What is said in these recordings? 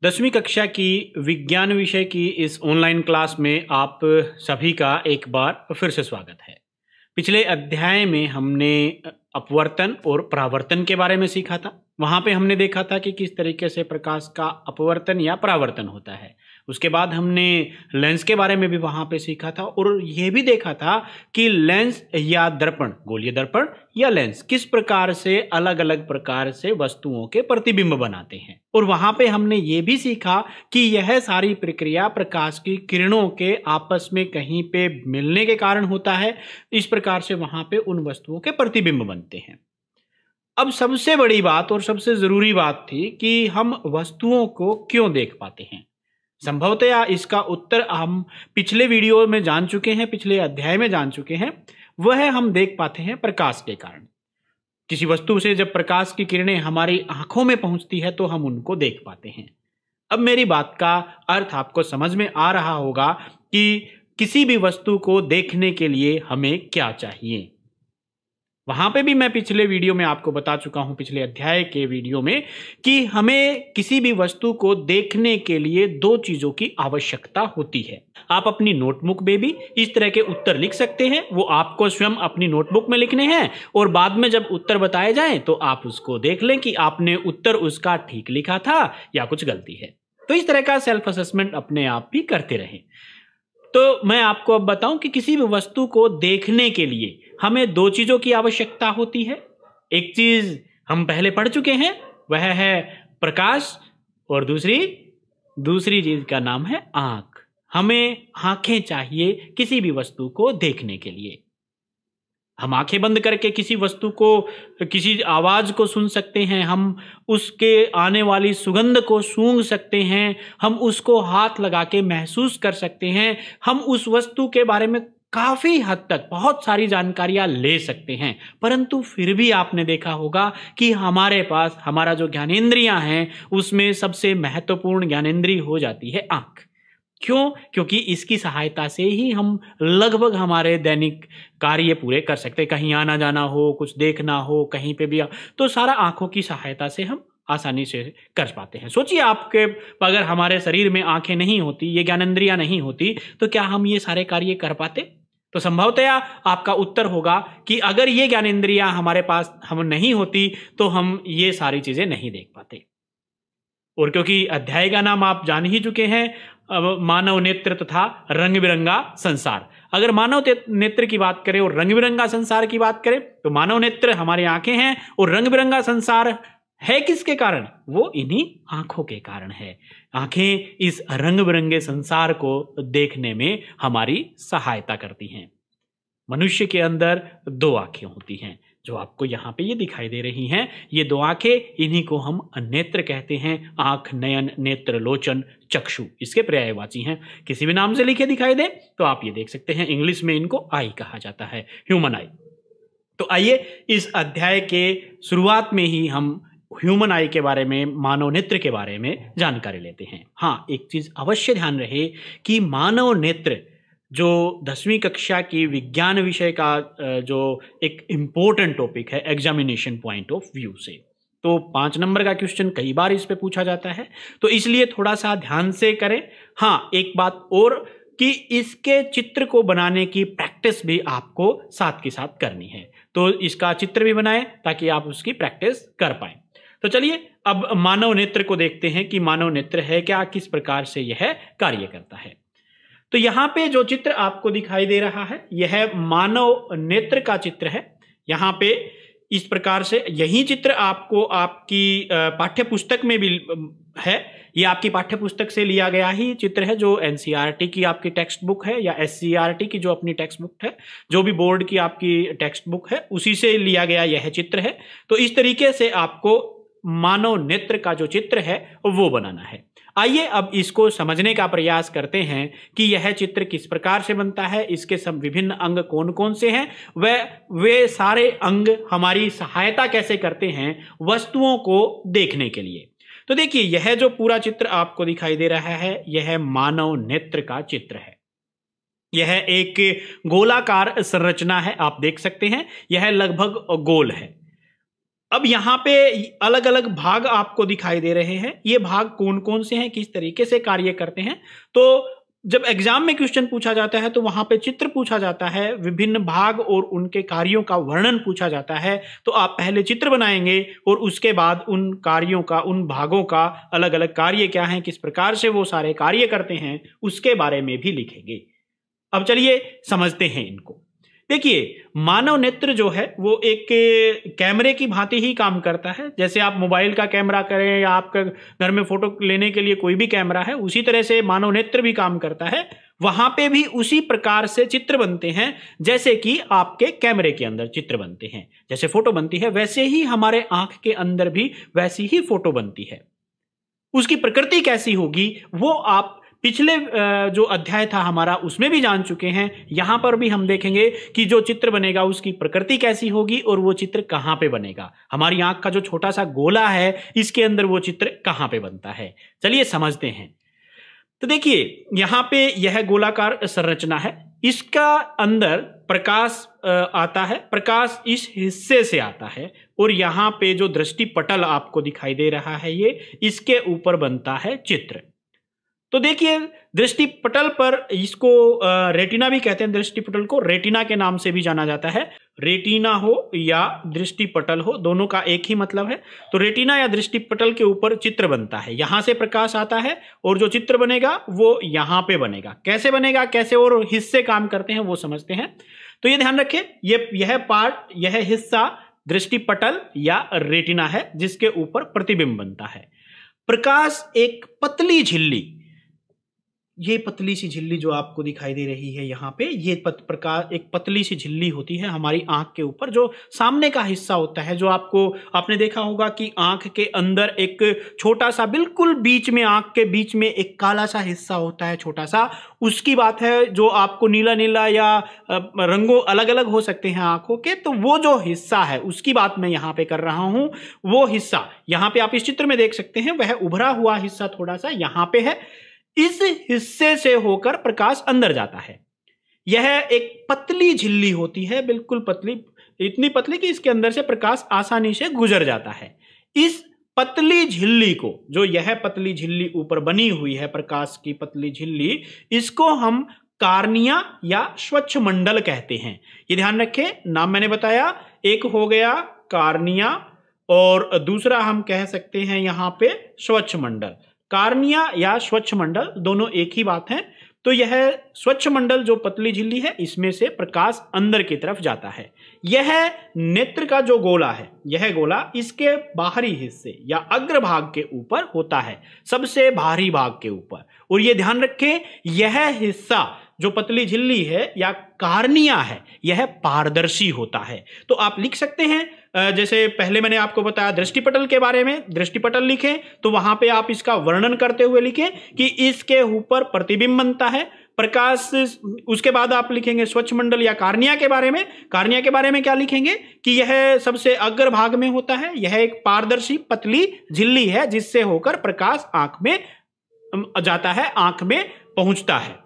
10वीं कक्षा की विज्ञान विषय की इस ऑनलाइन क्लास में आप सभी का एक बार फिर से स्वागत है। पिछले अध्याय में हमने अपवर्तन और परावर्तन के बारे में सीखा था। वहाँ पे हमने देखा था कि किस तरीके से प्रकाश का अपवर्तन या परावर्तन होता है। उसके बाद हमने लेंस के बारे में भी वहाँ पे सीखा था और ये भी देखा था कि लेंस या दर्पण, गोलीय दर्पण या लेंस किस प्रकार से अलग अलग प्रकार से वस्तुओं के प्रतिबिंब बनाते हैं। और वहाँ पे हमने ये भी सीखा कि यह सारी प्रक्रिया प्रकाश की किरणों के आपस में कहीं पे मिलने के कारण होता है। इस प्रकार से वहाँ पे उन वस्तुओं के प्रतिबिंब बनते हैं। अब सबसे बड़ी बात और सबसे जरूरी बात थी कि हम वस्तुओं को क्यों देख पाते हैं। संभवतया इसका उत्तर हम पिछले वीडियो में जान चुके हैं, पिछले अध्याय में जान चुके हैं। वह हम देख पाते हैं प्रकाश के कारण। किसी वस्तु से जब प्रकाश की किरणें हमारी आंखों में पहुंचती है तो हम उनको देख पाते हैं। अब मेरी बात का अर्थ आपको समझ में आ रहा होगा कि किसी भी वस्तु को देखने के लिए हमें क्या चाहिए। वहां पे भी मैं पिछले वीडियो में आपको बता चुका हूं, पिछले अध्याय के वीडियो में, कि हमें किसी भी वस्तु को देखने के लिए दो चीजों की आवश्यकता होती है। आप अपनी नोटबुक में भी इस तरह के उत्तर लिख सकते हैं। वो आपको स्वयं अपनी नोटबुक में लिखने हैं और बाद में जब उत्तर बताए जाएं तो आप उसको देख लें कि आपने उत्तर उसका ठीक लिखा था या कुछ गलती है। तो इस तरह का सेल्फ असेसमेंट अपने आप भी करते रहें। तो मैं आपको अब बताऊं कि किसी भी वस्तु को देखने के लिए हमें दो चीजों की आवश्यकता होती है। एक चीज हम पहले पढ़ चुके हैं, वह है प्रकाश, और दूसरी चीज का नाम है आंख। हमें आंखें चाहिए किसी भी वस्तु को देखने के लिए। हम आंखें बंद करके किसी वस्तु को, किसी आवाज को सुन सकते हैं, हम उसके आने वाली सुगंध को सूंघ सकते हैं, हम उसको हाथ लगा के महसूस कर सकते हैं, हम उस वस्तु के बारे में काफी हद तक बहुत सारी जानकारियां ले सकते हैं। परंतु फिर भी आपने देखा होगा कि हमारे पास हमारा जो ज्ञानेंद्रियां हैं उसमें सबसे महत्वपूर्ण ज्ञानेंद्रिय हो जाती है आंख। क्यों? क्योंकि इसकी सहायता से ही हम लगभग हमारे दैनिक कार्य पूरे कर सकते हैं। कहीं आना जाना हो, कुछ देखना हो, कहीं पे भी, तो सारा आंखों की सहायता से हम आसानी से कर पाते हैं। सोचिए, आपके अगर हमारे शरीर में आंखें नहीं होती, ये ज्ञानेंद्रियां नहीं होती, तो क्या हम ये सारे कार्य कर पाते? तो संभवतया आपका उत्तर होगा कि अगर ये ज्ञानेंद्रियां हमारे पास हम नहीं होती तो हम ये सारी चीजें नहीं देख पाते। और क्योंकि अध्याय का नाम आप जान ही चुके हैं, मानव नेत्र तथा रंग बिरंगा संसार। अगर मानव नेत्र की बात करें और रंग बिरंगा संसार की बात करें तो मानव नेत्र हमारी आंखें हैं और रंग बिरंगा संसार है किसके कारण? वो इन्हीं आंखों के कारण है। आंखें इस रंग बिरंगे संसार को देखने में हमारी सहायता करती हैं। मनुष्य के अंदर दो आंखें होती हैं जो आपको यहाँ पे ये दिखाई दे रही हैं। ये दो आंखें, इन्हीं को हम नेत्र कहते हैं। आंख, नयन, नेत्र, लोचन, चक्षु इसके पर्यायवाची हैं। किसी भी नाम से लिखे दिखाई दे तो आप ये देख सकते हैं। इंग्लिश में इनको आई कहा जाता है, ह्यूमन आई। तो आइए इस अध्याय के शुरुआत में ही हम ह्यूमन आई के बारे में, मानव नेत्र के बारे में जानकारी लेते हैं। हाँ, एक चीज अवश्य ध्यान रहे कि मानव नेत्र जो 10वीं कक्षा की विज्ञान विषय का जो एक इम्पोर्टेंट टॉपिक है एग्जामिनेशन पॉइंट ऑफ व्यू से, तो 5 नंबर का क्वेश्चन कई बार इस पे पूछा जाता है, तो इसलिए थोड़ा सा ध्यान से करें। हाँ, एक बात और कि इसके चित्र को बनाने की प्रैक्टिस भी आपको साथ के साथ करनी है। तो इसका चित्र भी बनाएं ताकि आप उसकी प्रैक्टिस कर पाए। तो चलिए अब मानव नेत्र को देखते हैं कि मानव नेत्र है क्या, किस प्रकार से यह कार्य करता है। तो यहां पे जो चित्र आपको दिखाई दे रहा है यह मानव नेत्र का चित्र है। यहां पे इस प्रकार से यही चित्र आपको आपकी पाठ्य पुस्तक में भी है। ये आपकी पाठ्य पुस्तक से लिया गया ही चित्र है, जो एनसीईआरटी की आपकी टेक्स्ट बुक है या एससीईआरटी की जो अपनी टेक्स्ट बुक है, जो भी बोर्ड की आपकी टेक्स्ट बुक है उसी से लिया गया यह चित्र है। तो इस तरीके से आपको मानव नेत्र का जो चित्र है वो बनाना है। आइए अब इसको समझने का प्रयास करते हैं कि यह चित्र किस प्रकार से बनता है, इसके सब विभिन्न अंग कौन कौन से हैं, वे सारे अंग हमारी सहायता कैसे करते हैं वस्तुओं को देखने के लिए। तो देखिए, यह जो पूरा चित्र आपको दिखाई दे रहा है यह मानव नेत्र का चित्र है। यह एक गोलाकार संरचना है, आप देख सकते हैं यह लगभग गोल है। अब यहाँ पे अलग अलग भाग आपको दिखाई दे रहे हैं। ये भाग कौन कौन से हैं, किस तरीके से कार्य करते हैं। तो जब एग्जाम में क्वेश्चन पूछा जाता है तो वहां पे चित्र पूछा जाता है, विभिन्न भाग और उनके कार्यों का वर्णन पूछा जाता है। तो आप पहले चित्र बनाएंगे और उसके बाद उन कार्यों का, उन भागों का अलग अलग कार्य क्या है, किस प्रकार से वो सारे कार्य करते हैं, उसके बारे में भी लिखेंगे। अब चलिए समझते हैं इनको। देखिए, मानव नेत्र जो है वो एक कैमरे की भांति ही काम करता है। जैसे आप मोबाइल का कैमरा करें या आपका घर में फोटो लेने के लिए कोई भी कैमरा है, उसी तरह से मानव नेत्र भी काम करता है। वहां पे भी उसी प्रकार से चित्र बनते हैं जैसे कि आपके कैमरे के अंदर चित्र बनते हैं। जैसे फोटो बनती है वैसे ही हमारे आंख के अंदर भी वैसी ही फोटो बनती है। उसकी प्रकृति कैसी होगी वो आप पिछले जो अध्याय था हमारा उसमें भी जान चुके हैं। यहां पर भी हम देखेंगे कि जो चित्र बनेगा उसकी प्रकृति कैसी होगी और वो चित्र कहां पे बनेगा। हमारी आंख का जो छोटा सा गोला है इसके अंदर वो चित्र कहां पे बनता है, चलिए समझते हैं। तो देखिए, यहां पे यह गोलाकार संरचना है, इसका अंदर प्रकाश आता है। प्रकाश इस हिस्से से आता है और यहां पे जो दृष्टि पटल आपको दिखाई दे रहा है ये, इसके ऊपर बनता है चित्र। तो देखिए, दृष्टि पटल पर इसको रेटिना भी कहते हैं। दृष्टि पटल को रेटिना के नाम से भी जाना जाता है। रेटिना हो या दृष्टि पटल हो, दोनों का एक ही मतलब है। तो रेटिना या दृष्टि पटल के ऊपर चित्र बनता है, यहां से प्रकाश आता है और जो चित्र बनेगा वो यहां पे बनेगा। कैसे बनेगा, कैसे और हिस्से काम करते हैं वो समझते हैं। तो ये ध्यान रखें, यह पार्ट, यह हिस्सा दृष्टि पटल या रेटिना है जिसके ऊपर प्रतिबिंब बनता है। प्रकाश एक पतली झिल्ली, ये पतली सी झिल्ली जो आपको दिखाई दे रही है यहाँ पे, ये प्रकाश एक पतली सी झिल्ली होती है हमारी आंख के ऊपर। जो सामने का हिस्सा होता है, जो आपने देखा होगा कि आंख के अंदर एक छोटा सा, बिल्कुल बीच में, आंख के बीच में एक काला सा हिस्सा होता है, छोटा सा, उसकी बात है। जो आपको नीला नीला या रंगों अलग अलग हो सकते हैं आंखों के, तो वो जो हिस्सा है उसकी बात मैं यहाँ पे कर रहा हूं। वो हिस्सा यहाँ पे आप इस चित्र में देख सकते हैं, वह उभरा हुआ हिस्सा थोड़ा सा यहाँ पे है। इस हिस्से से होकर प्रकाश अंदर जाता है। यह एक पतली झिल्ली होती है, बिल्कुल पतली, इतनी पतली कि इसके अंदर से प्रकाश आसानी से गुजर जाता है। इस पतली झिल्ली को, जो यह पतली झिल्ली ऊपर बनी हुई है, प्रकाश की पतली झिल्ली, इसको हम कार्निया या स्वच्छ मंडल कहते हैं। ये ध्यान रखें, नाम मैंने बताया, एक हो गया कार्निया और दूसरा हम कह सकते हैं यहां पे स्वच्छ मंडल। कार्निया या स्वच्छ मंडल दोनों एक ही बात है। तो यह स्वच्छ मंडल जो पतली झिल्ली है, इसमें से प्रकाश अंदर की तरफ जाता है। यह नेत्र का जो गोला है, यह गोला इसके बाहरी हिस्से या अग्रभाग के ऊपर होता है, सबसे बाहरी भाग के ऊपर। और यह ध्यान रखें, यह हिस्सा जो पतली झिल्ली है या कार्निया है, यह पारदर्शी होता है। तो आप लिख सकते हैं, जैसे पहले मैंने आपको बताया दृष्टिपटल के बारे में, दृष्टिपटल लिखें तो वहां पे आप इसका वर्णन करते हुए लिखें कि इसके ऊपर प्रतिबिंब बनता है प्रकाश। उसके बाद आप लिखेंगे स्वच्छ मंडल या कार्निया के बारे में। कार्निया के बारे में क्या लिखेंगे कि यह सबसे अग्र भाग में होता है, यह एक पारदर्शी पतली झिल्ली है जिससे होकर प्रकाश आंख में जाता है, आंख में पहुंचता है।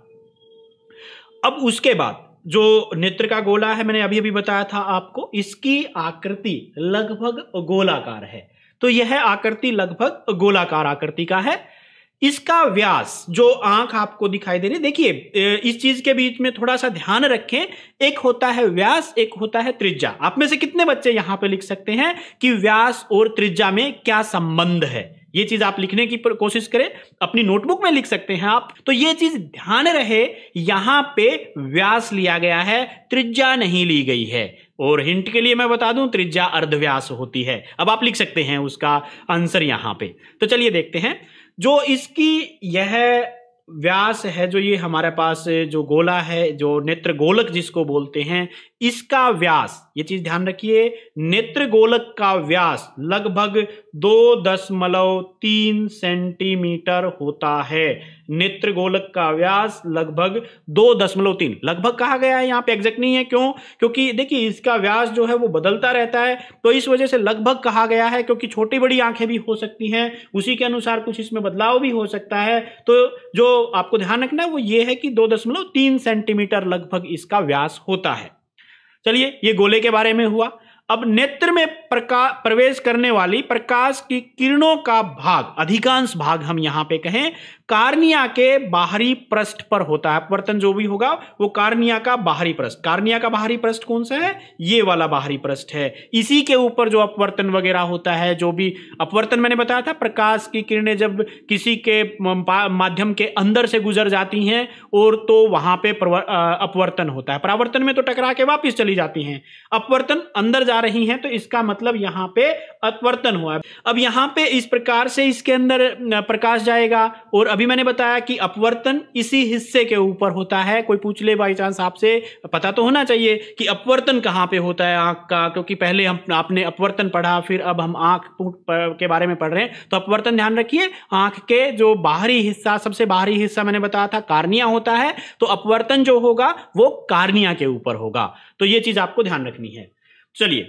अब उसके बाद जो नेत्र का गोला है, मैंने अभी अभी बताया था आपको, इसकी आकृति लगभग गोलाकार है। तो यह आकृति लगभग गोलाकार आकृति का है। इसका व्यास, जो आंख आपको दिखाई दे रही है, देखिए इस चीज के बीच में थोड़ा सा ध्यान रखें, एक होता है व्यास, एक होता है त्रिज्या। आप में से कितने बच्चे यहां पे लिख सकते हैं कि व्यास और त्रिज्या में क्या संबंध है? ये चीज आप लिखने की कोशिश करें, अपनी नोटबुक में लिख सकते हैं आप। तो ये चीज ध्यान रहे, यहां पे व्यास लिया गया है, त्रिज्या नहीं ली गई है। और हिंट के लिए मैं बता दूं, त्रिज्या अर्धव्यास होती है। अब आप लिख सकते हैं उसका आंसर यहां पे। तो चलिए देखते हैं, जो इसकी यह व्यास है, जो ये हमारे पास जो गोला है, जो नेत्र गोलक जिसको बोलते हैं, इसका व्यास, ये चीज ध्यान रखिए, नेत्र गोलक का व्यास लगभग 2.3 सेंटीमीटर होता है। नेत्र गोलक का व्यास लगभग 2.3, लगभग कहा गया है, यहां पे एग्जैक्ट नहीं है। क्यों? क्योंकि देखिए इसका व्यास जो है वो बदलता रहता है, तो इस वजह से लगभग कहा गया है, क्योंकि छोटी बड़ी आंखें भी हो सकती हैं, उसी के अनुसार कुछ इसमें बदलाव भी हो सकता है। तो जो आपको ध्यान रखना है वो ये है कि 2.3 सेंटीमीटर लगभग इसका व्यास होता है। चलिए, ये गोले के बारे में हुआ। अब नेत्र में प्रवेश करने वाली प्रकाश की किरणों का भाग, अधिकांश भाग हम यहां पे कहें, कार्निया के बाहरी पृष्ठ पर होता है। अपवर्तन जो भी होगा वो कार्निया का बाहरी पृष्ठ। कार्निया का बाहरी पृष्ठ कौन सा है? ये वाला बाहरी पृष्ठ है। इसी के ऊपर जो अपवर्तन वगैरह होता है, जो भी अपवर्तन मैंने बताया था, प्रकाश की किरणें जब किसी के माध्यम के अंदर से गुजर जाती हैं और तो वहां पे अपवर्तन होता है। परावर्तन में तो टकरा के वापस चली जाती हैं, अपवर्तन अंदर जा रही हैं, तो इसका मतलब यहां पे अपवर्तन हुआ। अब यहां पे इस प्रकार से इसके अंदर प्रकाश जाएगा, और अभी मैंने बताया कि अपवर्तन इसी हिस्से के ऊपर होता है। कोई पूछ ले बाई चांस आपसे, पता तो होना चाहिए कि अपवर्तन कहां पे होता है आंख का, क्योंकि पहले आपने अपवर्तन पढ़ा, फिर अब हम आंख के बारे में पढ़ रहे हैं। तो अपवर्तन ध्यान रखिए, आंख के जो बाहरी हिस्सा, सबसे बाहरी हिस्सा मैंने बताया था कार्निया होता है, तो अपवर्तन जो होगा वो कार्निया के ऊपर होगा। तो ये चीज आपको ध्यान रखनी है। चलिए,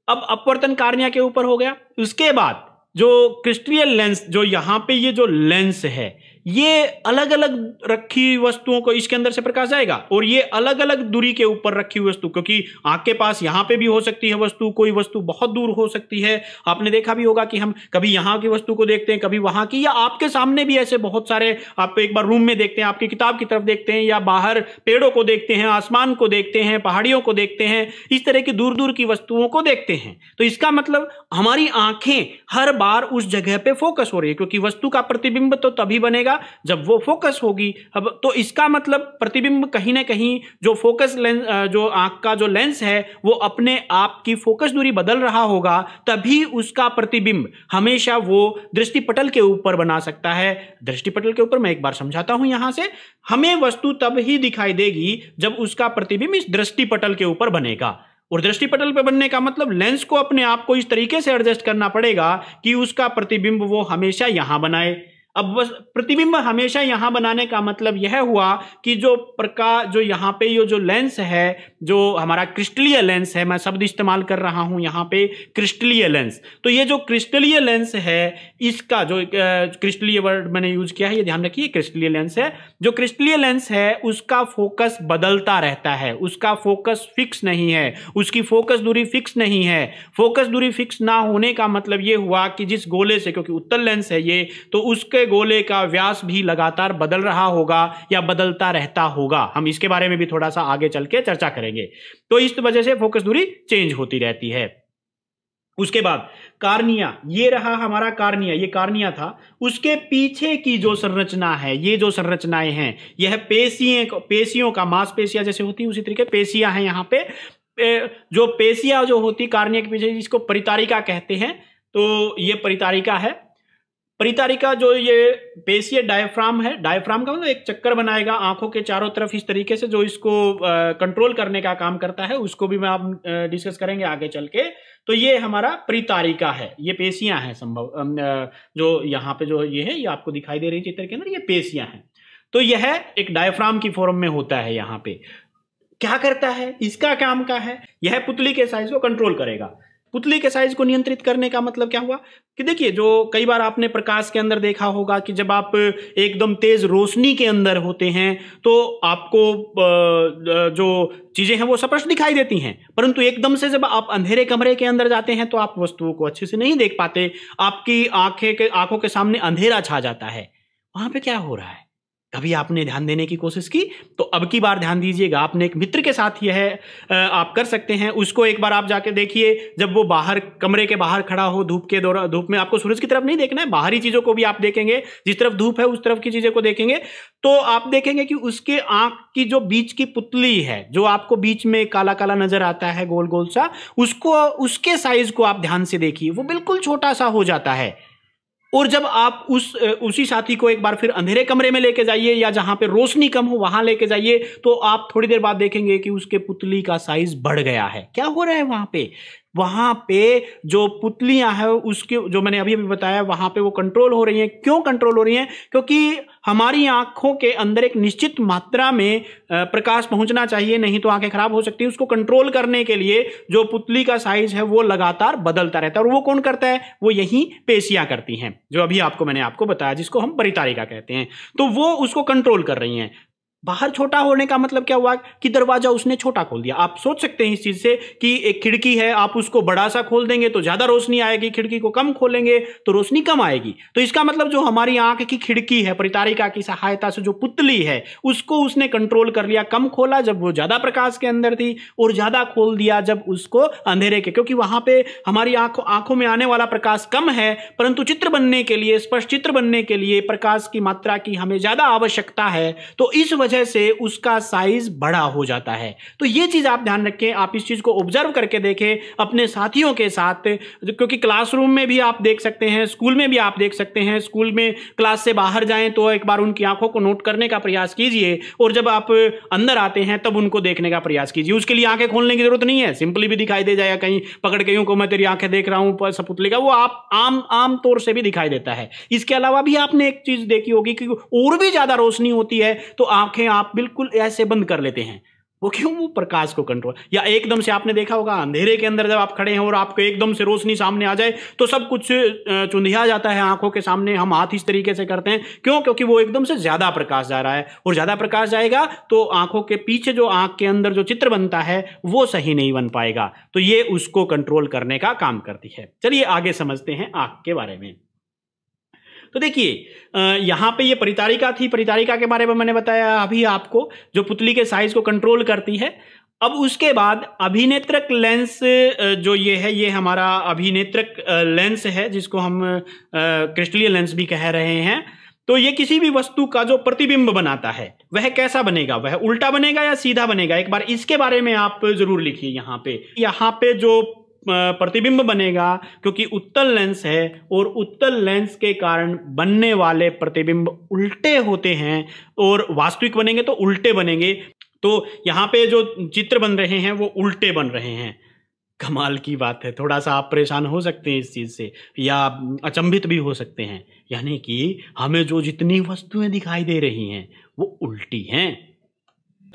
अब अपवर्तन कार्निया के ऊपर हो गया। उसके बाद जो क्रिस्टलीय लेंस, जो यहां पे ये जो लेंस है, ये अलग अलग रखी वस्तुओं को इसके अंदर से प्रकाश जाएगा, और ये अलग अलग दूरी के ऊपर रखी हुई वस्तु, क्योंकि आंख के पास यहां पे भी हो सकती है वस्तु, कोई वस्तु बहुत दूर हो सकती है। आपने देखा भी होगा कि हम कभी यहां की वस्तु को देखते हैं, कभी वहां की, या आपके सामने भी ऐसे बहुत सारे, आप एक बार रूम में देखते हैं, आपकी किताब की तरफ देखते हैं, या बाहर पेड़ों को देखते हैं, आसमान को देखते हैं, पहाड़ियों को देखते हैं, इस तरह की दूर दूर की वस्तुओं को देखते हैं। तो इसका मतलब हमारी आंखें हर बार उस जगह पे फोकस हो रही है, क्योंकि वस्तु का प्रतिबिंब तो तभी बनेगा जब वो फोकस होगी। अब तो इसका मतलब प्रतिबिंब कहीं ना कहीं जो फोकस लेंस, जो आंख का जो लेंस है, वो अपने आप की फोकस दूरी बदल रहा होगा, तभी उसका प्रतिबिंब हमेशा वो दृष्टिपटल के ऊपर बना सकता है। दृष्टिपटल के ऊपर मैं एक बार समझाता हूं यहां से, हमें वस्तु तब ही दिखाई देगी जब उसका प्रतिबिंब इस दृष्टिपटल के ऊपर बनेगा। और दृष्टिपटल पे बनने का मतलब लेंस को अपने आप को इस तरीके से एडजस्ट करना पड़ेगा कि उसका प्रतिबिंब वो हमेशा यहां बनाए। अब बस प्रतिबिंब हमेशा यहां बनाने का मतलब यह हुआ कि जो प्रकाश, जो यहां पे ये जो लेंस है, जो हमारा क्रिस्टलीय लेंस है, मैं शब्द इस्तेमाल कर रहा हूं यहां पे क्रिस्टलीय लेंस, तो ये जो क्रिस्टलीय लेंस है, इसका जो क्रिस्टलीय वर्ड मैंने यूज किया है, ये ध्यान रखिए, क्रिस्टलीय लेंस है। जो क्रिस्टलीय लेंस है उसका फोकस बदलता रहता है, उसका फोकस फिक्स नहीं है, उसकी फोकस दूरी फिक्स नहीं है। फोकस दूरी फिक्स ना होने का मतलब ये हुआ कि जिस गोले से, क्योंकि उत्तल लेंस है ये, तो उसके गोले का व्यास भी लगातार बदल रहा होगा या बदलता रहता होगा। हम इसके बारे में भी थोड़ा सा आगे चल के चर्चा करेंगे। तो इस वजह से फोकस दूरी चेंज होती रहती है। उसके बाद कार्निया, ये रहा हमारा कार्निया, ये कार्निया था। उसके पीछे की जो संरचना है, ये जो संरचनाएं हैं, यह पेशियों का, मांसपेशियां जैसे होती है उसी तरीके पेशियां हैं। यहाँ पे जो पेशियां जो होती कार्निया के पीछे, इसको परितारिका कहते हैं। तो ये परितारिका है। परितारिका जो ये पेशीय डायफ्राम है, डायफ्राम का मतलब एक चक्कर बनाएगा आंखों के चारों तरफ इस तरीके से, जो इसको कंट्रोल करने का काम करता है। उसको भी मैं आप डिस्कस करेंगे आगे चल के। तो ये हमारा परितारिका है, ये पेशियां हैं संभव, जो यहाँ पे जो ये है, ये आपको दिखाई दे रही चित्र के अंदर, ये पेशियां हैं। तो यह एक डायफ्राम की फॉर्म में होता है। यहाँ पे क्या करता है, इसका काम क्या है, यह पुतली के साइज को कंट्रोल करेगा। पुतली के साइज को नियंत्रित करने का मतलब क्या हुआ कि देखिए, जो कई बार आपने प्रकाश के अंदर देखा होगा कि जब आप एकदम तेज रोशनी के अंदर होते हैं तो आपको जो चीजें हैं वो स्पष्ट दिखाई देती हैं, परंतु एकदम से जब आप अंधेरे कमरे के अंदर जाते हैं तो आप वस्तुओं को अच्छे से नहीं देख पाते, आपकी आंखों के सामने अंधेरा छा जाता है। वहां पे क्या हो रहा है, कभी आपने ध्यान देने की कोशिश की? तो अब की बार ध्यान दीजिएगा। आपने एक मित्र के साथ यह आप कर सकते हैं, उसको एक बार आप जाके देखिए, जब वो बाहर कमरे के बाहर खड़ा हो धूप के दौरान, धूप में आपको सूरज की तरफ नहीं देखना है, बाहरी चीजों को भी आप देखेंगे, जिस तरफ धूप है उस तरफ की चीजें को देखेंगे, तो आप देखेंगे कि उसके आंख की जो बीच की पुतली है, जो आपको बीच में काला काला नजर आता है गोल गोल सा, उसको, उसके साइज को आप ध्यान से देखिए, वो बिल्कुल छोटा सा हो जाता है। और जब आप उसी साथी को एक बार फिर अंधेरे कमरे में लेके जाइए या जहां पे रोशनी कम हो वहां लेके जाइए, तो आप थोड़ी देर बाद देखेंगे कि उसके पुतली का साइज बढ़ गया है। क्या हो रहा है वहां पे जो पुतलियां हैं उसके, जो मैंने अभी बताया, वहां पे वो कंट्रोल हो रही हैं। क्यों कंट्रोल हो रही हैं? क्योंकि हमारी आंखों के अंदर एक निश्चित मात्रा में प्रकाश पहुंचना चाहिए, नहीं तो आंखें खराब हो सकती है। उसको कंट्रोल करने के लिए जो पुतली का साइज है वो लगातार बदलता रहता है। और वो कौन करता है? वो यही पेशियां करती हैं, जो अभी मैंने आपको बताया, जिसको हम परितारिका कहते हैं। तो वो उसको कंट्रोल कर रही हैं। बाहर छोटा होने का मतलब क्या हुआ कि दरवाजा उसने छोटा खोल दिया। आप सोच सकते हैं इस चीज से कि एक खिड़की है, आप उसको बड़ा सा खोल देंगे तो ज्यादा रोशनी आएगी, खिड़की को कम खोलेंगे तो रोशनी कम आएगी। तो इसका मतलब जो हमारी आंख की खिड़की है, परितारिका की सहायता से जो पुतली है, उसको उसने कंट्रोल कर लिया। कम खोला जब वो ज्यादा प्रकाश के अंदर थी, और ज्यादा खोल दिया जब उसको अंधेरे के, क्योंकि वहां पे हमारी आंखों में आने वाला प्रकाश कम है, परंतु चित्र बनने के लिए, स्पष्ट चित्र बनने के लिए प्रकाश की मात्रा की हमें ज्यादा आवश्यकता है, तो इस वजह से उसका साइज बड़ा हो जाता है। तो यह चीज आप ध्यान रखें, आप इस चीज को ऑब्जर्व करके देखें अपने साथियों के साथ, क्योंकि क्लासरूम में भी आप देख सकते हैं, स्कूल में भी आप देख सकते हैं। स्कूल में क्लास से बाहर जाएं तो एक बार उनकी आंखों को नोट करने का प्रयास कीजिए, और जब आप अंदर आते हैं तब उनको देखने का प्रयास कीजिए। उसके लिए आंखें खोलने की जरूरत नहीं है, सिंपली भी दिखाई दे जाएगा, कहीं पकड़ के यूं को मैं तेरी आंखें देख रहा हूं सपुतली का, वो आप आम तौर से भी दिखाई देता है। इसके अलावा भी आपने एक चीज देखी होगी कि और भी ज्यादा रोशनी होती है तो आंखें आप बिल्कुल ऐसे बंद कर लेते हैं। वो क्यों? वो प्रकाश को कंट्रोल, या एकदम से आपने देखा होगा अंधेरे के अंदर जब आप खड़े हैं और आपको एकदम से रोशनी सामने आ जाए तो सब कुछ चुंधिया जाता है आंखों के सामने। हम हाथ इस तरीके से करते हैं, क्यों? क्योंकि वो एकदम से ज्यादा प्रकाश जा रहा है, और ज्यादा प्रकाश जाएगा तो आंखों के पीछे जो आंख के अंदर जो चित्र बनता है वो सही नहीं बन पाएगा। तो ये उसको कंट्रोल करने का काम करती है। चलिए आगे समझते हैं आंख के बारे में। तो देखिए यहां पे ये परितारिका थी, परितारिका के बारे में मैंने बताया अभी आपको, जो पुतली के साइज को कंट्रोल करती है। अब उसके बाद अभिनेत्रक लेंस, जो ये है, ये हमारा अभिनेत्रक लेंस है, जिसको हम क्रिस्टलीय लेंस भी कह रहे हैं। तो ये किसी भी वस्तु का जो प्रतिबिंब बनाता है वह कैसा बनेगा, वह उल्टा बनेगा या सीधा बनेगा, एक बार इसके बारे में आप जरूर लिखिए। यहाँ पे जो प्रतिबिंब बनेगा, क्योंकि उत्तल लेंस है और उत्तल लेंस के कारण बनने वाले प्रतिबिंब उल्टे होते हैं, और वास्तविक बनेंगे तो उल्टे बनेंगे। तो यहाँ पे जो चित्र बन रहे हैं वो उल्टे बन रहे हैं। कमाल की बात है, थोड़ा सा आप परेशान हो सकते हैं इस चीज से, या अचंभित भी हो सकते हैं। यानी कि हमें जो जितनी वस्तुएं दिखाई दे रही हैं वो उल्टी हैं।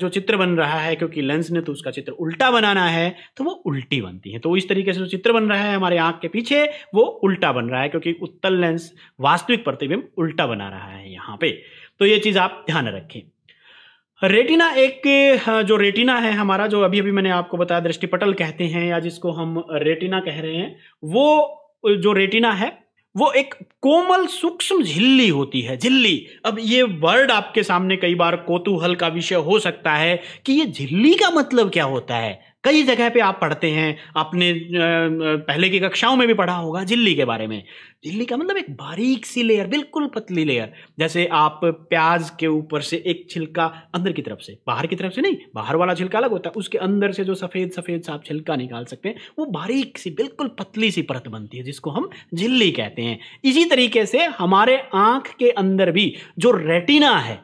जो चित्र बन रहा है, क्योंकि लेंस ने तो उसका चित्र उल्टा बनाना है तो वो उल्टी बनती है। तो इस तरीके से जो चित्र बन रहा है हमारे आंख के पीछे वो उल्टा बन रहा है, क्योंकि उत्तल लेंस वास्तविक प्रतिबिंब उल्टा बना रहा है यहाँ पे। तो ये चीज आप ध्यान रखें। रेटिना, एक जो रेटिना है हमारा, जो अभी अभी मैंने आपको बताया दृष्टिपटल कहते हैं, या जिसको हम रेटिना कह रहे हैं, वो जो रेटिना है वो एक कोमल सूक्ष्म झिल्ली होती है। झिल्ली, अब ये वर्ड आपके सामने कई बार कौतूहल का विषय हो सकता है कि ये झिल्ली का मतलब क्या होता है। कई जगह पे आप पढ़ते हैं, आपने पहले की कक्षाओं में भी पढ़ा होगा झिल्ली के बारे में। झिल्ली का मतलब एक बारीक सी लेयर, बिल्कुल पतली लेयर, जैसे आप प्याज के ऊपर से एक छिलका अंदर की तरफ से, बाहर की तरफ से नहीं, बाहर वाला छिलका अलग होता है, उसके अंदर से जो सफेद सफेद सा आप छिलका निकाल सकते हैं, वो बारीक सी बिल्कुल पतली सी परत बनती है, जिसको हम झिल्ली कहते हैं। इसी तरीके से हमारे आंख के अंदर भी जो रेटिना है,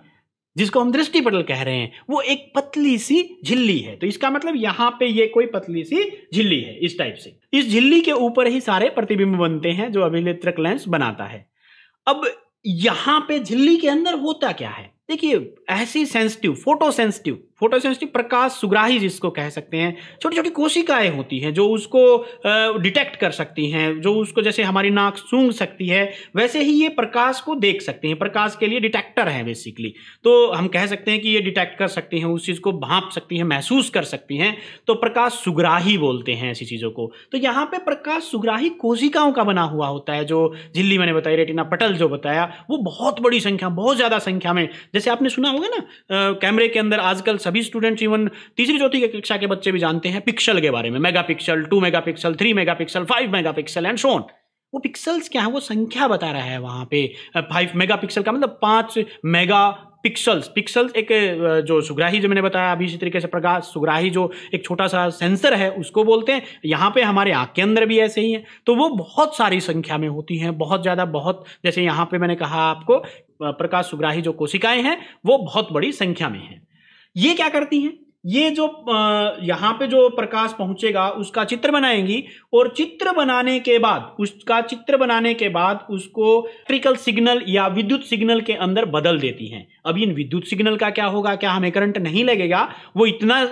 जिसको हम दृष्टिपटल कह रहे हैं, वो एक पतली सी झिल्ली है। तो इसका मतलब यहां पे ये कोई पतली सी झिल्ली है इस टाइप से। इस झिल्ली के ऊपर ही सारे प्रतिबिंब बनते हैं जो अभिनेत्रक लेंस बनाता है। अब यहां पे झिल्ली के अंदर होता क्या है? देखिए, ऐसी सेंसिटिव, फोटोसेंसिटिव प्रकाश सुग्राही जिसको कह सकते हैं, छोटी छोटी कोशिकाएं होती हैं जो उसको डिटेक्ट कर सकती हैं, जो उसको, जैसे हमारी नाक सूंघ सकती है वैसे ही ये प्रकाश को देख सकती हैं। प्रकाश के लिए डिटेक्टर है बेसिकली। तो हम कह सकते हैं कि ये डिटेक्ट कर सकती हैं, उस चीज को भांप सकती हैं, महसूस कर सकती हैं। तो प्रकाश सुग्राही बोलते हैं ऐसी चीजों को। तो यहाँ पे प्रकाश सुग्राही कोशिकाओं का बना हुआ होता है। जो झिल्ली मैंने बताई, रेटिना पटल जो बताया, वो बहुत बड़ी संख्या, बहुत ज्यादा संख्या में, जैसे आपने सुना होगा ना कैमरे के अंदर आजकल सभी स्टूडेंट्स, इवन तीसरी चौथी कक्षा के बच्चे भी जानते हैं पिक्सल के बारे में, megapixel, 2 megapixel, 3 megapixel, 5 megapixel and so on. वो पिक्सल्स क्या है? वो संख्या बता रहा है वहां पे। 5 मेगापिक्सल का मतलब 5 मेगा पिक्सल्स एक जो सुग्राही जो मैंने बताया अभी, इसी तरीके से प्रकाश सुग्राही जो एक छोटा सा सेंसर है उसको बोलते हैं। यहाँ पे हमारे आंख के अंदर भी ऐसे ही है। तो वो बहुत सारी संख्या में होती हैं, बहुत ज्यादा, बहुत, जैसे यहाँ पे मैंने कहा आपको, प्रकाश सुग्राही जो कोशिकाएं हैं वो बहुत बड़ी संख्या में हैं। ये क्या करती हैं? ये जो यहाँ पे जो प्रकाश पहुंचेगा उसका चित्र बनाएंगी, और चित्र बनाने के बाद उसको इलेक्ट्रिकल सिग्नल या विद्युत सिग्नल के अंदर बदल देती हैं। अब इन विद्युत सिग्नल का क्या होगा, क्या हमें करंट नहीं लगेगा, वो इतना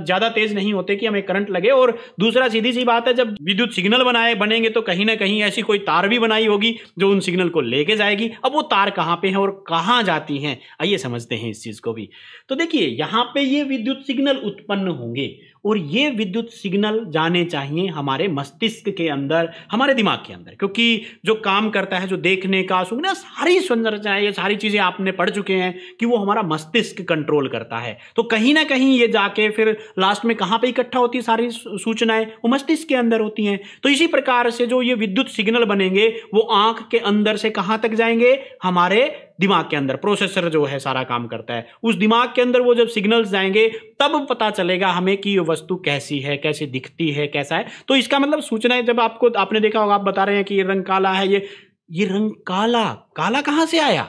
ज्यादा तेज नहीं होते कि हमें करंट लगे। और दूसरा सीधी सी बात है, जब विद्युत सिग्नल बनेंगे तो कहीं ना कहीं ऐसी कोई तार भी बनाई होगी जो उन सिग्नल को लेके जाएगी। अब वो तार कहां पे है और कहां जाती हैं, आइए समझते हैं इस चीज को भी। तो देखिए यहां पे ये विद्युत सिग्नल उत्पन्न होंगे, और ये विद्युत सिग्नल जाने चाहिए हमारे मस्तिष्क के अंदर, हमारे दिमाग के अंदर, क्योंकि जो काम करता है, जो देखने का, सुनने, सारी संरचना, ये सारी चीजें आपने पढ़ चुके हैं कि वो हमारा मस्तिष्क कंट्रोल करता है। तो कहीं ना कहीं ये जाके फिर लास्ट में कहां पे इकट्ठा होती है सारी सूचनाएं, वो मस्तिष्क के अंदर होती हैं। तो इसी प्रकार से जो ये विद्युत सिग्नल बनेंगे वो आंख के अंदर से कहां तक जाएंगे, हमारे दिमाग के अंदर। प्रोसेसर जो है सारा काम करता है, उस दिमाग के अंदर वो जब सिग्नल्स जाएंगे तब पता चलेगा हमें कि ये वस्तु कैसी है, कैसे दिखती है, कैसा है। तो इसका मतलब सूचनाएं, जब आपने देखा होगा, आप बता रहे हैं कि ये रंग काला है, ये रंग काला कहां से आया,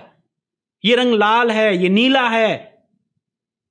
ये रंग लाल है, ये नीला है,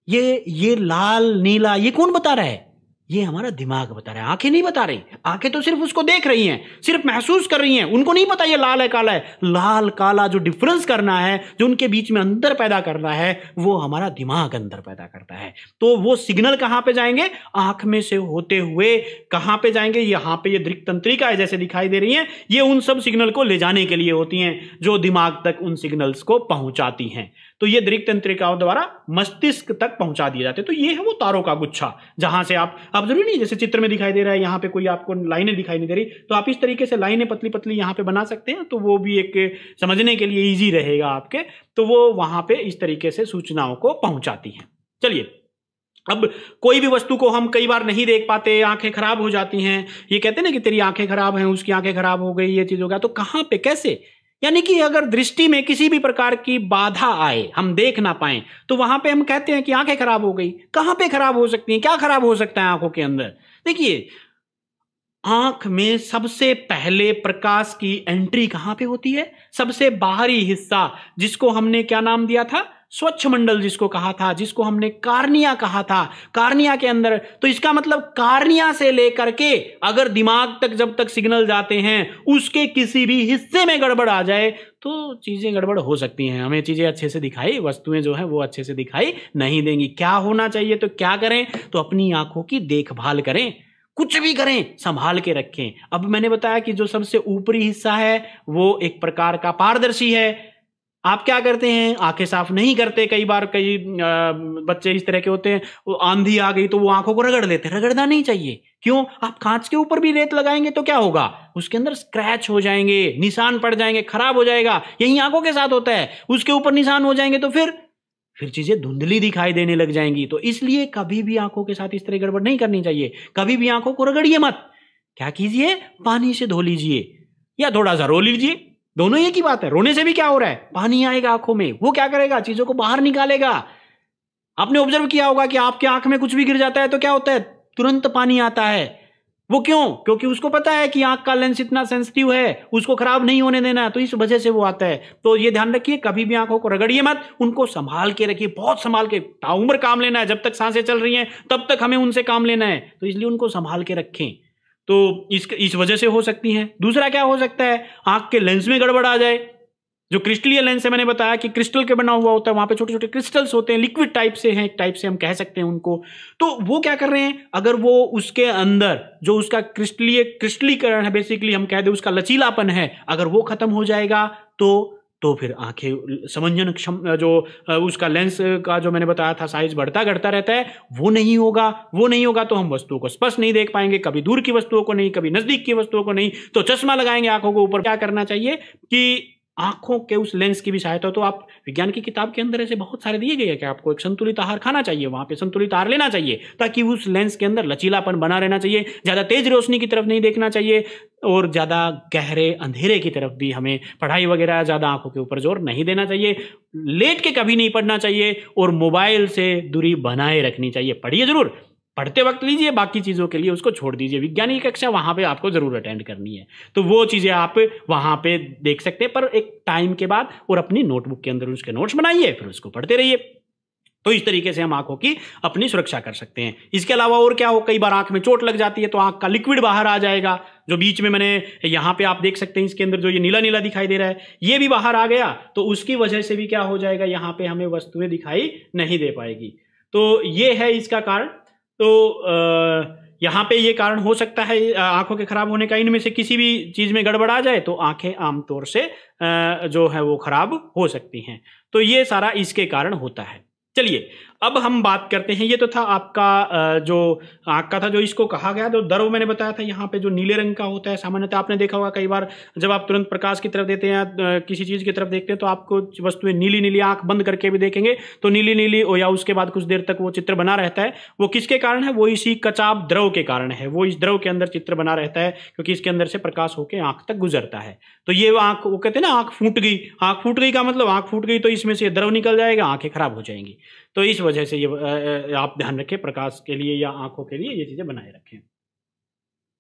ये लाल नीला, ये कौन बता रहा है, ये हमारा दिमाग बता रहा है, आंखें नहीं बता रही। आंखें तो सिर्फ उसको देख रही हैं, सिर्फ महसूस कर रही हैं, उनको नहीं पता ये लाल है काला है। लाल काला जो डिफरेंस करना है, जो उनके बीच में अंतर पैदा करना है, वो हमारा दिमाग अंदर पैदा करता है। तो वो सिग्नल कहां पे जाएंगे, आंख में से होते हुए कहां पे जाएंगे, यहां पे ये दृक् तंत्रिका है जैसे दिखाई दे रही है, ये उन सब सिग्नल को ले जाने के लिए होती हैं जो दिमाग तक उन सिग्नल्स को पहुंचाती हैं। तो ये दृक् तंत्रिकाओं द्वारा मस्तिष्क तक पहुंचा दिए जाते हैं। तो ये है वो तारों का गुच्छा, जहां से आप जरूरी नहीं, जैसे चित्र में दिखाई दे रहा है, यहां पे कोई आपको लाइनें दिखाई नहीं दे रही, तो आप इस तरीके से लाइनें पतली पतली यहां पे बना सकते हैं, तो वो भी एक समझने के लिए इजी रहेगा आपके। तो वो वहां पे इस तरीके से सूचनाओं को पहुंचाती हैं। चलिए, अब कोई भी वस्तु को हम कई बार नहीं देख पाते, आंखें खराब हो जाती हैं, ये कहते हैं ना कि तेरी आंखें खराब हैं, उसकी आंखें खराब हो गई, ये चीज हो गया। तो कहां पे, कैसे, यानी कि अगर दृष्टि में किसी भी प्रकार की बाधा आए, हम देख ना पाए, तो वहां पे हम कहते हैं कि आंखें खराब हो गई। कहां पे खराब हो सकती हैं, क्या खराब हो सकता है आंखों के अंदर? देखिए, आंख में सबसे पहले प्रकाश की एंट्री कहां पे होती है, सबसे बाहरी हिस्सा, जिसको हमने क्या नाम दिया था, स्वच्छ मंडल जिसको कहा था, जिसको हमने कार्निया कहा था, कार्निया के अंदर। तो इसका मतलब कार्निया से लेकर के अगर दिमाग तक जब तक सिग्नल जाते हैं, उसके किसी भी हिस्से में गड़बड़ आ जाए तो चीजें गड़बड़ हो सकती हैं, हमें चीजें अच्छे से दिखाई, वस्तुएं जो है वो अच्छे से दिखाई नहीं देंगी। क्या होना चाहिए, तो क्या करें, तो अपनी आंखों की देखभाल करें, कुछ भी करें संभाल के रखें। अब मैंने बताया कि जो सबसे ऊपरी हिस्सा है वो एक प्रकार का पारदर्शी है। आप क्या करते हैं, आंखें साफ नहीं करते, कई बार कई बच्चे इस तरह के होते हैं, वो आंधी आ गई तो वो आंखों को रगड़ देते हैं। रगड़ना नहीं चाहिए। क्यों? आप कांच के ऊपर भी रेत लगाएंगे तो क्या होगा, उसके अंदर स्क्रैच हो जाएंगे, निशान पड़ जाएंगे, खराब हो जाएगा। यही आंखों के साथ होता है, उसके ऊपर निशान हो जाएंगे तो फिर चीजें धुंधली दिखाई देने लग जाएंगी। तो इसलिए कभी भी आंखों के साथ इस तरह गड़बड़ नहीं करनी चाहिए। कभी भी आंखों को रगड़िए मत, क्या कीजिए, पानी से धो लीजिए या थोड़ा सा रो लीजिए, दोनों एक ही बात है। रोने से भी क्या हो रहा है, पानी आएगा आंखों में, वो क्या करेगा, चीजों को बाहर निकालेगा। आपने ऑब्जर्व किया होगा कि आपके आंख में कुछ भी गिर जाता है तो क्या होता है, तुरंत पानी आता है। वो क्यों? क्योंकि उसको पता है कि आंख का लेंस इतना सेंसिटिव है, उसको खराब नहीं होने देना, तो इस वजह से वो आता है। तो ये ध्यान रखिए, कभी भी आंखों को रगड़िए मत, उनको संभाल के रखिए, बहुत संभाल के। ताउम्र काम लेना है, जब तक सांसें चल रही हैं तब तक हमें उनसे काम लेना है, तो इसलिए उनको संभाल के रखें। तो इस वजह से हो सकती हैं। दूसरा क्या हो सकता है, आंख के लेंस में गड़बड़ आ जाए। जो क्रिस्टलीय लेंस है, मैंने बताया कि क्रिस्टल के बना हुआ होता है, वहां पे छोटे छोटे क्रिस्टल्स होते हैं, लिक्विड टाइप से हैं, एक टाइप से हम कह सकते हैं उनको। तो वो क्या कर रहे हैं, अगर वो उसके अंदर जो उसका क्रिस्टलीकरण है, बेसिकली हम कह दें उसका लचीलापन है, अगर वो खत्म हो जाएगा तो फिर आंखें समंजन क्षम, जो उसका लेंस का जो मैंने बताया था साइज बढ़ता घटता रहता है, वो नहीं होगा तो हम वस्तुओं को स्पष्ट नहीं देख पाएंगे, कभी दूर की वस्तुओं को नहीं, कभी नजदीक की वस्तुओं को नहीं। तो चश्मा लगाएंगे आंखों के ऊपर। क्या करना चाहिए कि आंखों के उस लेंस की भी सहायता, तो आप विज्ञान की किताब के अंदर ऐसे बहुत सारे दिए गए हैं कि आपको एक संतुलित आहार खाना चाहिए, वहां पे संतुलित आहार लेना चाहिए, ताकि उस लेंस के अंदर लचीलापन बना रहना चाहिए। ज्यादा तेज रोशनी की तरफ नहीं देखना चाहिए और ज्यादा गहरे अंधेरे की तरफ भी हमें पढ़ाई वगैरह ज्यादा आंखों के ऊपर जोर नहीं देना चाहिए। लेट के कभी नहीं पढ़ना चाहिए और मोबाइल से दूरी बनाए रखनी चाहिए। पढ़िए जरूर, पढ़ते वक्त लीजिए, बाकी चीज़ों के लिए उसको छोड़ दीजिए। विज्ञान की कक्षा वहाँ पे आपको ज़रूर अटेंड करनी है, तो वो चीज़ें आप वहाँ पे देख सकते हैं, पर एक टाइम के बाद, और अपनी नोटबुक के अंदर उसके नोट्स बनाइए, फिर उसको पढ़ते रहिए। तो इस तरीके से हम आंखों की अपनी सुरक्षा कर सकते हैं। इसके अलावा और क्या हो, कई बार आंख में चोट लग जाती है तो आंख का लिक्विड बाहर आ जाएगा, जो बीच में मैंने यहाँ पे आप देख सकते हैं, इसके अंदर जो ये नीला नीला दिखाई दे रहा है ये भी बाहर आ गया, तो उसकी वजह से भी क्या हो जाएगा, यहाँ पे हमें वस्तुएं दिखाई नहीं दे पाएगी। तो ये है इसका कारण। तो यहाँ पे ये कारण हो सकता है आंखों के खराब होने का। इनमें से किसी भी चीज में गड़बड़ आ जाए तो आंखें आमतौर से जो है वो खराब हो सकती हैं। तो ये सारा इसके कारण होता है। चलिए अब हम बात करते हैं, ये तो था आपका जो आंख का था, जो इसको कहा गया, जो द्रव मैंने बताया था यहाँ पे जो नीले रंग का होता है। सामान्यतः आपने देखा होगा कई बार जब आप तुरंत प्रकाश की तरफ देते हैं, किसी चीज की तरफ देखते हैं, तो आपको वस्तुएं नीली नीली, आंख बंद करके भी देखेंगे तो नीली नीली, या उसके बाद कुछ देर तक वो चित्र बना रहता है। वो किसके कारण है? वो इसी कचाप द्रव के कारण है। वो इस द्रव के अंदर चित्र बना रहता है क्योंकि इसके अंदर से प्रकाश होकर आंख तक गुजरता है। तो ये आंख, वो कहते हैं ना आंख फूट गई, आंख फूट गई का मतलब आंख फूट गई तो इसमें से द्रव निकल जाएगा, आंखें खराब हो जाएंगी। तो इस वजह से ये आप ध्यान रखें, प्रकाश के लिए या आंखों के लिए ये चीजें बनाए रखें।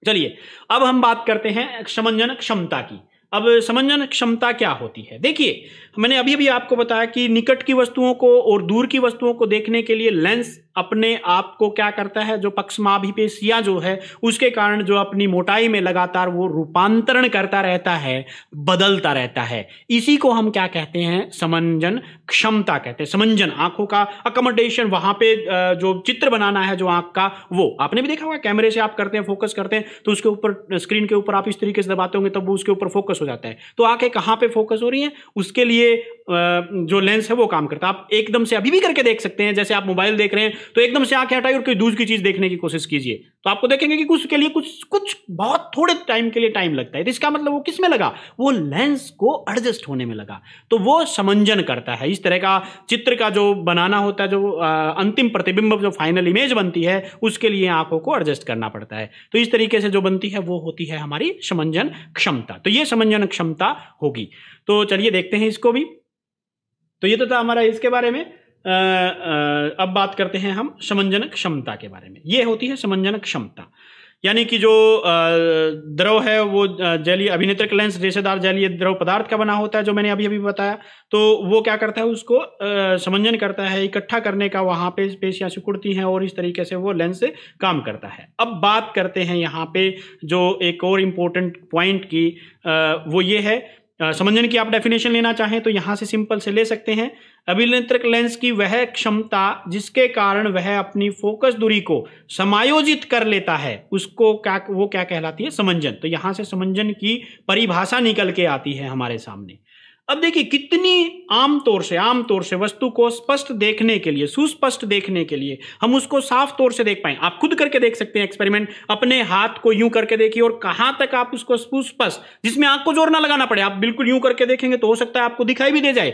चलिए अब हम बात करते हैं समंजन क्षमता की। अब समंजन क्षमता क्या होती है? देखिए मैंने अभी भी आपको बताया कि निकट की वस्तुओं को और दूर की वस्तुओं को देखने के लिए लेंस अपने आप को क्या करता है, जो पक्षमाभिपेशियां जो है उसके कारण जो अपनी मोटाई में लगातार वो रूपांतरण करता रहता है, बदलता रहता है। इसी को हम क्या कहते हैं? समंजन क्षमता कहते हैं। समंजन, आंखों का अकोमोडेशन, वहां पे जो चित्र बनाना है जो आंख का, वो आपने भी देखा होगा कैमरे से आप करते हैं, फोकस करते हैं तो उसके ऊपर, स्क्रीन के ऊपर आप इस तरीके से दबाते होंगे तब वो उसके ऊपर फोकस हो जाता है। तो आंखें कहां पे फोकस हो रही हैं उसके लिए जो लेंस है वो काम करता है। आप एकदम से अभी भी करके देख सकते हैं, जैसे आप मोबाइल देख रहे हैं तो एकदम से आंखें हटाई और कोई दूसरी चीज देखने की कोशिश कीजिए तो आपको देखेंगे कि कुछ के लिए कुछ बहुत थोड़े टाइम के लिए टाइम लगता है। तो इसका मतलब वो किस में लगा? वो लेंस को एडजस्ट होने में लगा। तो वो समंजन करता है। इस तरह का चित्र का जो बनाना होता है, जो अंतिम प्रतिबिंब, जो फाइनल इमेज बनती है, उसके लिए आंखों को एडजस्ट करना पड़ता है। तो इस तरीके से जो बनती है वो होती है हमारी समंजन क्षमता। तो ये समंजन क्षमता होगी। तो चलिए देखते हैं इसको भी। तो ये तो था हमारा इसके बारे में। अब बात करते हैं हम समंजन क्षमता के बारे में। ये होती है समंजन क्षमता, यानी कि जो द्रव है वो जलीय अभिनेत्रक लेंस रेशेदार जलीय द्रव पदार्थ का बना होता है, जो मैंने अभी अभी बताया। तो वो क्या करता है, उसको समंजन करता है, इकट्ठा करने का, वहां पे पेशियां सिकुड़ती हैं और इस तरीके से वो लेंस से काम करता है। अब बात करते हैं यहाँ पे जो एक और इम्पोर्टेंट पॉइंट की, वो ये है समंजन की। आप डेफिनेशन लेना चाहें तो यहां से सिंपल से ले सकते हैं। अभिनेत्रक लेंस की वह क्षमता जिसके कारण वह अपनी फोकस दूरी को समायोजित कर लेता है, उसको वो क्या कहलाती है? समंजन। तो यहां से समंजन की परिभाषा निकल के आती है हमारे सामने। अब देखिए कितनी आमतौर से वस्तु को स्पष्ट देखने के लिए, सुस्पष्ट देखने के लिए, हम उसको साफ तौर से देख पाए। आप खुद करके देख सकते हैं एक्सपेरिमेंट, अपने हाथ को यूं करके देखिए और कहां तक आप उसको सुस्पष्ट, जिसमें आंख को जोर ना लगाना पड़े, आप बिल्कुल यूं करके देखेंगे तो हो सकता है आपको दिखाई भी दे जाए,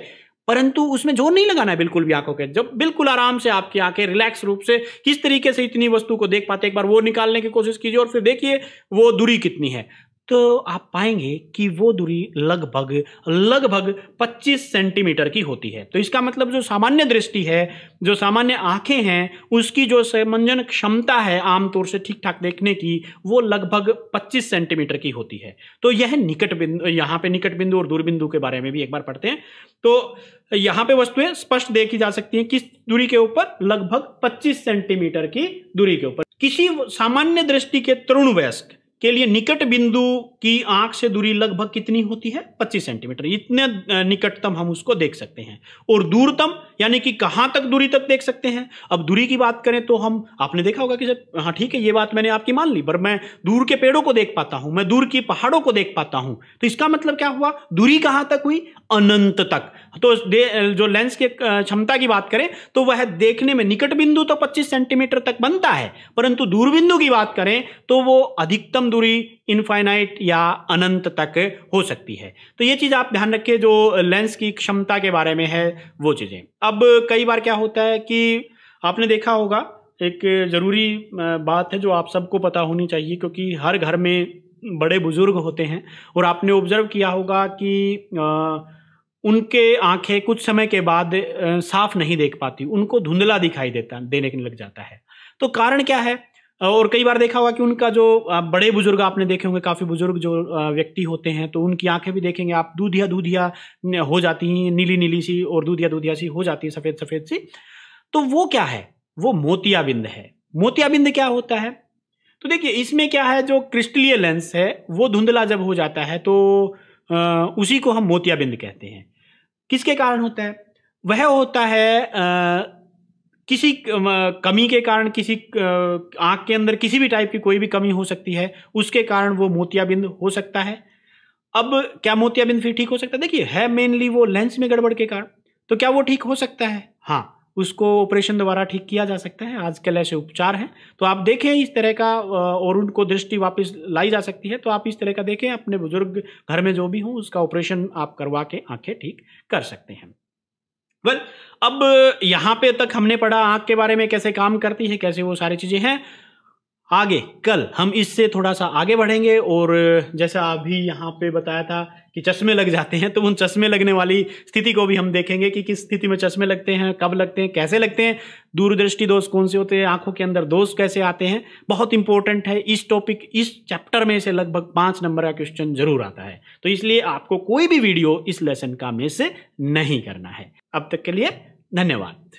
परंतु उसमें जोर नहीं लगाना है बिल्कुल भी आंखों के। जब बिल्कुल आराम से आपकी आंखें रिलैक्स रूप से किस तरीके से इतनी वस्तु को देख पाते, एक बार वो निकालने की कोशिश कीजिए और फिर देखिए वो दूरी कितनी है। तो आप पाएंगे कि वो दूरी लगभग 25 सेंटीमीटर की होती है। तो इसका मतलब जो सामान्य दृष्टि है, जो सामान्य आंखें हैं, उसकी जो समंजन क्षमता है आमतौर से ठीक ठाक देखने की, वो लगभग 25 सेंटीमीटर की होती है। तो यह निकट बिंदु, यहाँ पे निकट बिंदु और दूर बिंदु के बारे में भी एक बार पढ़ते हैं। तो यहाँ पे वस्तुएं स्पष्ट देखी जा सकती हैं किस दूरी के ऊपर? लगभग 25 सेंटीमीटर की दूरी के ऊपर। किसी सामान्य दृष्टि के तरुण वयस्क के लिए निकट बिंदु की आंख से दूरी लगभग कितनी होती है? 25 सेंटीमीटर। इतने निकटतम हम उसको देख सकते हैं। और दूरतम यानी कि कहां तक दूरी तक देख सकते हैं? अब दूरी की बात करें तो हम, आपने देखा होगा कि जब, हाँ ठीक है ये बात मैंने आपकी मान ली, पर मैं दूर के पेड़ों को देख पाता हूं, मैं दूर की पहाड़ों को देख पाता हूं। तो इसका मतलब क्या हुआ? दूरी कहां तक हुई? अनंत तक। तो जो लेंस की क्षमता की बात करें तो वह देखने में निकट बिंदु तो 25 सेंटीमीटर तक बनता है, परंतु दूर बिंदु की बात करें तो वो अधिकतम दूरी इनफाइनाइट या अनंत तक हो सकती है। तो ये चीज आप ध्यान रखिए जो लेंस की क्षमता के बारे में है वो चीजें। अब कई बार क्या होता है कि आपने देखा होगा, एक जरूरी बात है जो आप सबको पता होनी चाहिए, क्योंकि हर घर में बड़े बुजुर्ग होते हैं और आपने ऑब्जर्व किया होगा कि उनके आंखें कुछ समय के बाद साफ नहीं देख पाती, उनको धुंधला दिखाई देने लग जाता है। तो कारण क्या है? और कई बार देखा होगा कि उनका जो बड़े बुजुर्ग आपने देखे होंगे, काफी बुजुर्ग जो व्यक्ति होते हैं, तो उनकी आंखें भी देखेंगे आप दूधिया हो जाती हैं, नीली नीली सी और दूधिया सी हो जाती है, सफेद सफेद सी। तो वो क्या है? वो मोतियाबिंद है। मोतियाबिंद क्या होता है? तो देखिए इसमें क्या है, जो क्रिस्टलीय लेंस है वो धुंधला जब हो जाता है तो उसी को हम मोतियाबिंद कहते हैं। किसके कारण होता है? वह होता है किसी कमी के कारण, किसी आंख के अंदर किसी भी टाइप की कोई भी कमी हो सकती है, उसके कारण वो मोतियाबिंद हो सकता है। अब क्या मोतियाबिंद फिर ठीक हो सकता है? देखिए है मेनली वो लेंस में गड़बड़ के कारण। तो क्या वो ठीक हो सकता है? हाँ, उसको ऑपरेशन द्वारा ठीक किया जा सकता है। आजकल ऐसे उपचार हैं, तो आप देखें इस तरह का, और उनको दृष्टि वापस लाई जा सकती है। तो आप इस तरह का देखें, अपने बुजुर्ग घर में जो भी हो उसका ऑपरेशन आप करवा के आंखें ठीक कर सकते हैं। वेल, अब यहां पे तक हमने पढ़ा आंख के बारे में, कैसे काम करती है, कैसे वो सारी चीजें हैं। आगे कल हम इससे थोड़ा सा आगे बढ़ेंगे, और जैसा अभी यहाँ पे बताया था कि चश्मे लग जाते हैं, तो उन चश्मे लगने वाली स्थिति को भी हम देखेंगे कि किस स्थिति में चश्मे लगते हैं, कब लगते हैं, कैसे लगते हैं, दूरदृष्टि दोष कौन से होते हैं, आंखों के अंदर दोष कैसे आते हैं। बहुत इंपॉर्टेंट है इस टॉपिक, इस चैप्टर में से लगभग 5 नंबर का क्वेश्चन जरूर आता है। तो इसलिए आपको कोई भी वीडियो इस लेसन का मिस नहीं करना है। अब तक के लिए धन्यवाद।